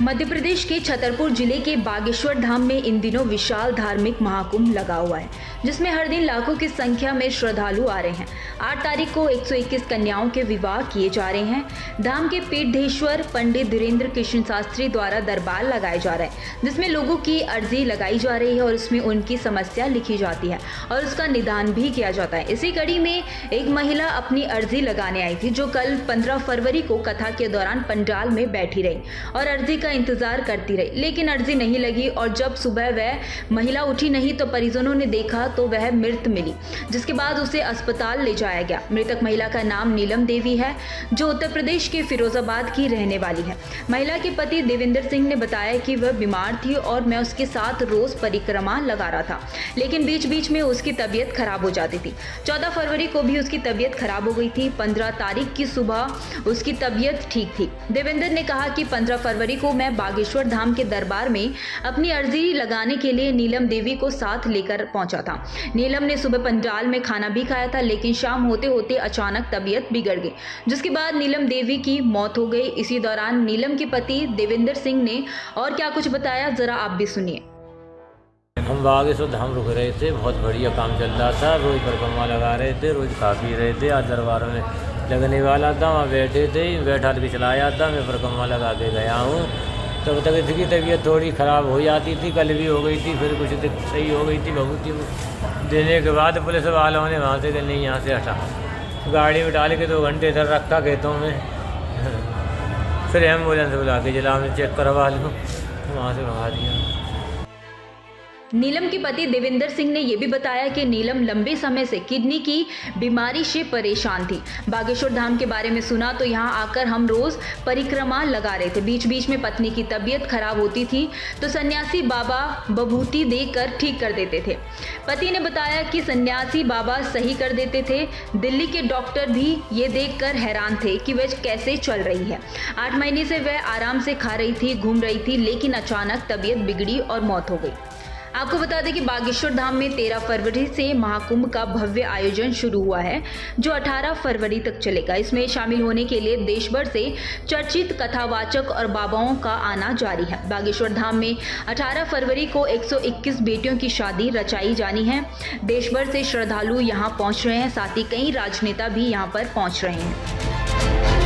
मध्य प्रदेश के छतरपुर जिले के बागेश्वर धाम में इन दिनों विशाल धार्मिक महाकुंभ लगा हुआ है, जिसमें हर दिन लाखों की संख्या में श्रद्धालु आ रहे हैं। 8 तारीख को 121 कन्याओं के विवाह किए जा रहे हैं। धाम के पीठधीश्वर पंडित धीरेन्द्र कृष्ण शास्त्री द्वारा दरबार लगाया जा रहा है, जिसमें लोगों की अर्जी लगाई जा रही है और उसमें उनकी समस्या लिखी जाती है और उसका निदान भी किया जाता है। इसी कड़ी में एक महिला अपनी अर्जी लगाने आई थी, जो कल 15 फरवरी को कथा के दौरान पंडाल में बैठी रही और अर्जी का इंतजार करती रही, लेकिन अर्जी नहीं लगी और जब सुबह वह महिला उठी नहीं तो परिजनों ने देखा तो वह मृत मिली, जिसके बाद उसे अस्पताल ले जाया गया। मृतक महिला का नाम नीलम देवी है, जो उत्तर प्रदेश के फिरोजाबाद की रहने वाली है। महिला के पति देवेंद्र सिंह ने बताया कि वह बीमार थी और मैं उसके साथ रोज परिक्रमा लगा रहा था, लेकिन बीच बीच में उसकी तबीयत खराब हो जाती थी। 14 फरवरी को भी उसकी तबीयत खराब हो गई थी। 15 तारीख की सुबह उसकी तबीयत ठीक थी। देवेंद्र ने कहा कि 15 फरवरी को मैं बागेश्वर धाम के दरबार में अपनी अर्जी लगाने के लिए नीलम देवी को साथ लेकर पहुंचा था। नीलम ने सुबह पंडाल में खाना भी खाया था, लेकिन शाम होते होते अचानक तबीयत बिगड़ गई, जिसके बाद नीलम देवी की मौत हो गई। इसी दौरान नीलम के पति देवेंद्र सिंह ने और क्या कुछ बताया, जरा आप भी सुनिए। हम बागेश्वर धाम रुक रहे थे, बहुत बढ़िया काम चल रहा था, रोज परिक्रमा लगा रहे थे, रोज खा पी रहे थे। आज दरबार में लगने वाला था, वहाँ बैठे थे, बैठा भी चलाया था, मैं परिक्रमा लगा के गया हूँ। तब तक इसकी तबीयत थोड़ी ख़राब हो जाती थी, कल भी हो गई थी, फिर कुछ सही हो गई थी। भभूति देने के बाद पुलिस वालों ने वहाँ से कि नहीं यहाँ से हटा, गाड़ी में डाल के 2 घंटे इधर रखा खेतों में, फिर एम्बुलेंस बुला के जिला में चेक करवा लूँ, वहाँ से भगा दिया। नीलम के पति देवेंद्र सिंह ने यह भी बताया कि नीलम लंबे समय से किडनी की बीमारी से परेशान थी। बागेश्वर धाम के बारे में सुना तो यहाँ आकर हम रोज परिक्रमा लगा रहे थे। बीच बीच में पत्नी की तबीयत खराब होती थी तो सन्यासी बाबा बभूति देकर ठीक कर देते थे। पति ने बताया कि सन्यासी बाबा सही कर देते थे। दिल्ली के डॉक्टर भी ये देखकर हैरान थे कि वह कैसे चल रही है। 8 महीने से वह आराम से खा रही थी, घूम रही थी, लेकिन अचानक तबीयत बिगड़ी और मौत हो गई। आपको बता दें कि बागेश्वर धाम में 13 फरवरी से महाकुंभ का भव्य आयोजन शुरू हुआ है, जो 18 फरवरी तक चलेगा। इसमें शामिल होने के लिए देश भर से चर्चित कथावाचक और बाबाओं का आना जारी है। बागेश्वर धाम में 18 फरवरी को 121 बेटियों की शादी रचाई जानी है। देश भर से श्रद्धालु यहाँ पहुँच रहे हैं, साथ ही कई राजनेता भी यहाँ पर पहुँच रहे हैं।